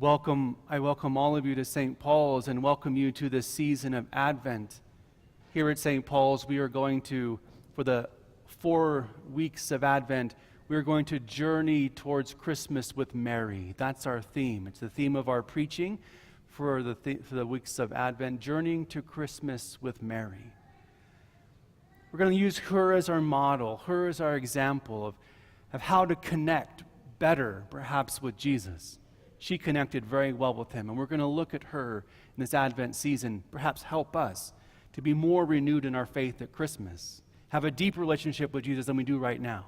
I welcome all of you to St. Paul's and welcome you to this season of Advent. Here at St. Paul's, we are going to, for the 4 weeks of Advent, we are going to journey towards Christmas with Mary. That's our theme. It's the theme of our preaching for the weeks of Advent, journeying to Christmas with Mary. We're going to use her as our model, her as our example of how to connect better, perhaps, with Jesus. She connected very well with him, and we're going to look at her in this Advent season, perhaps help us to be more renewed in our faith at Christmas, have a deeper relationship with Jesus than we do right now.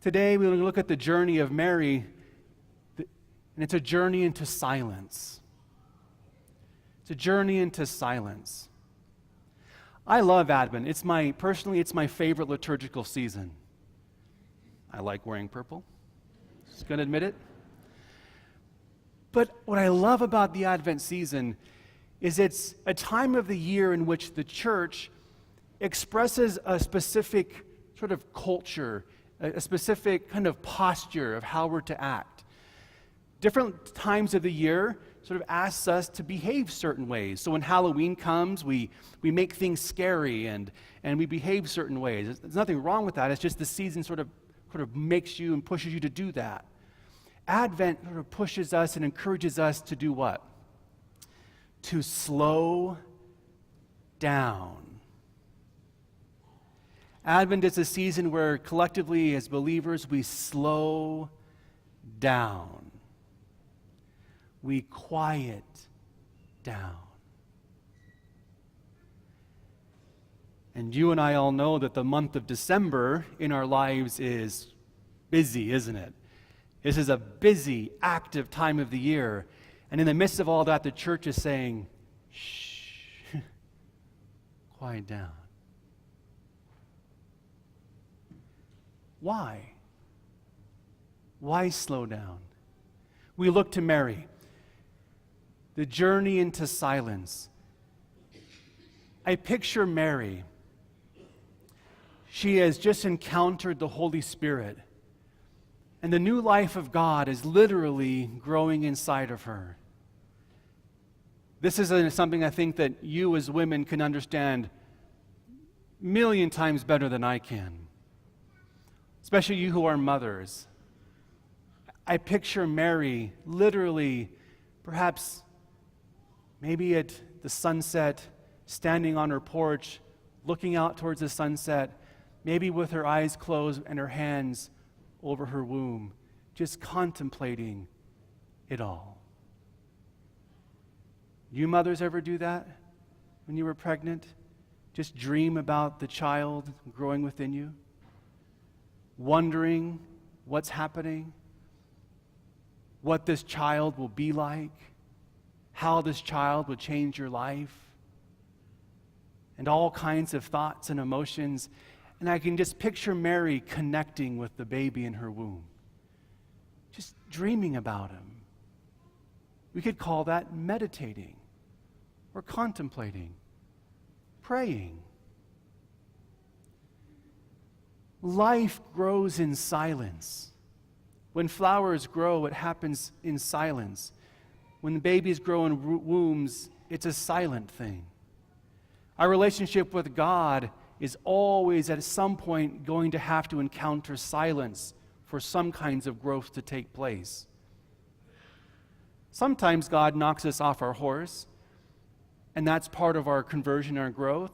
Today, we're going to look at the journey of Mary, and it's a journey into silence. It's a journey into silence. I love Advent. It's my favorite liturgical season. I like wearing purple. Just going to admit it. But what I love about the Advent season is it's a time of the year in which the church expresses a specific sort of culture, a specific kind of posture of how we're to act. Different times of the year sort of asks us to behave certain ways. So when Halloween comes, we make things scary and we behave certain ways. There's nothing wrong with that. It's just the season sort of makes you and pushes you to do that. Advent sort of pushes us and encourages us to do what? To slow down. Advent is a season where collectively as believers we slow down. We quiet down. And you and I all know that the month of December in our lives is busy, isn't it? This is a busy, active time of the year. And in the midst of all that, the church is saying, shh, quiet down. Why? Why slow down? We look to Mary, the journey into silence. I picture Mary. She has just encountered the Holy Spirit, and the new life of God is literally growing inside of her. This is something I think that you as women can understand a million times better than I can, especially you who are mothers. I picture Mary literally, perhaps maybe at the sunset, standing on her porch, looking out towards the sunset, maybe with her eyes closed and her hands over her womb, just contemplating it all. You mothers ever do that when you were pregnant? Just dream about the child growing within you? Wondering what's happening? What this child will be like? How this child will change your life? And all kinds of thoughts and emotions. And I can just picture Mary connecting with the baby in her womb, just dreaming about him. We could call that meditating or contemplating, praying. Life grows in silence. When flowers grow, it happens in silence. When babies grow in wombs, it's a silent thing. Our relationship with God is always at some point going to have to encounter silence for some kinds of growth to take place. Sometimes God knocks us off our horse, and that's part of our conversion, our growth.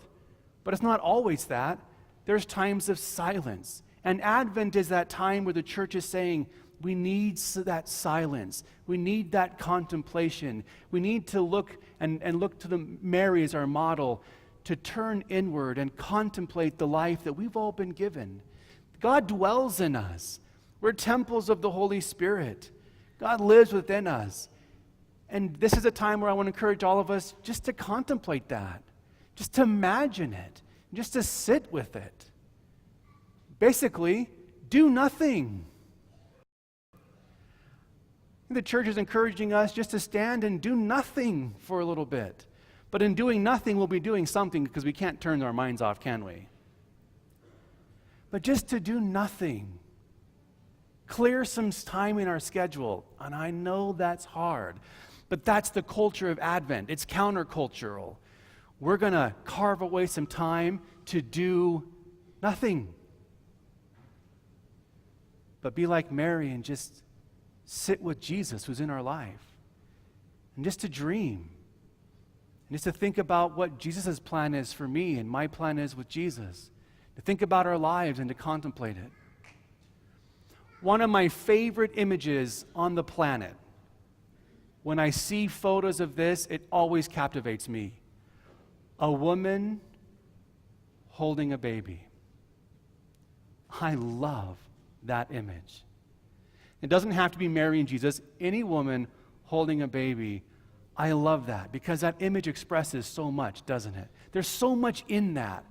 But it's not always that. There's times of silence. And Advent is that time where the church is saying, we need that silence. We need that contemplation. We need to look and look to Mary as our model, to turn inward and contemplate the life that we've all been given. God dwells in us. We're temples of the Holy Spirit. God lives within us. And this is a time where I want to encourage all of us just to contemplate that, just to imagine it, just to sit with it. Basically, do nothing. The church is encouraging us just to stand and do nothing for a little bit. But in doing nothing, we'll be doing something because we can't turn our minds off, can we? But just to do nothing Clear some time in our schedule. And I know that's hard, but that's the culture of Advent. It's countercultural. We're going to carve away some time to do nothing, but be like Mary and just sit with Jesus who's in our life, and just to dream, and just to think about what Jesus' plan is for me and my plan is with Jesus, to think about our lives and to contemplate it. One of my favorite images on the planet, when I see photos of this, it always captivates me. A woman holding a baby. I love that image. It doesn't have to be Mary and Jesus. Any woman holding a baby, I love that because that image expresses so much, doesn't it? There's so much in that.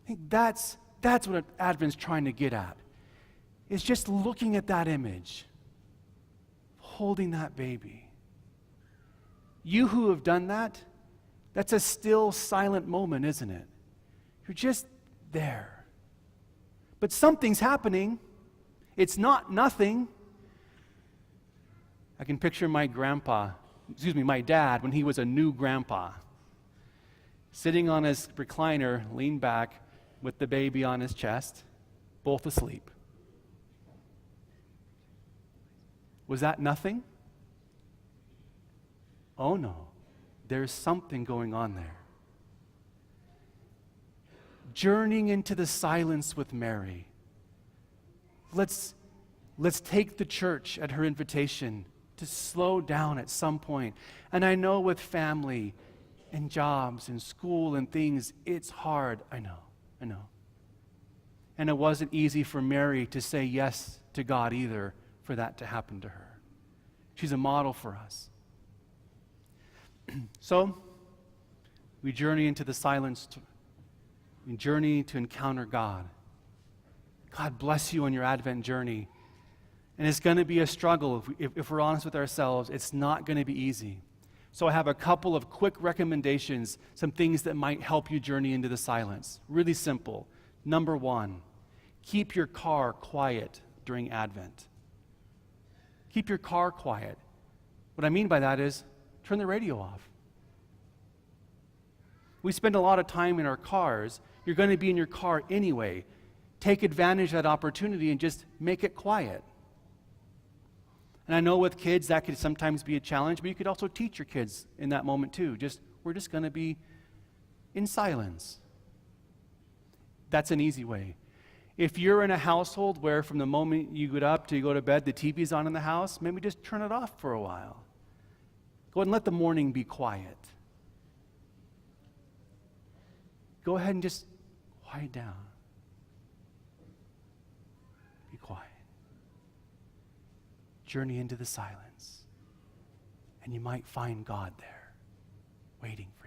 I think that's what Advent's trying to get at. It's just looking at that image, holding that baby. You who have done that, that's a still, silent moment, isn't it? You're just there. But something's happening. It's not nothing. I can picture my dad, when he was a new grandpa, sitting on his recliner, leaned back with the baby on his chest, both asleep. Was that nothing? Oh no, there's something going on there. Journeying into the silence with Mary. Let's take the church at her invitation to slow down at some point. And I know with family and jobs and school and things, it's hard. I know. And it wasn't easy for Mary to say yes to God either, for that to happen to her. She's a model for us. So, we journey into the silence. We journey to encounter God. God bless you on your Advent journey. And it's going to be a struggle. If we're honest with ourselves, it's not going to be easy. So I have a couple of quick recommendations, some things that might help you journey into the silence. Really simple. Number one, keep your car quiet during Advent. Keep your car quiet. What I mean by that is, turn the radio off. We spend a lot of time in our cars. You're going to be in your car anyway. Take advantage of that opportunity and just make it quiet. And I know with kids that could sometimes be a challenge, but you could also teach your kids in that moment too. We're just going to be in silence. That's an easy way. If you're in a household where from the moment you get up to you go to bed, the TV's on in the house, maybe just turn it off for a while. Go ahead and let the morning be quiet. Go ahead and just quiet down. Be quiet. Journey into the silence. And you might find God there, waiting for you.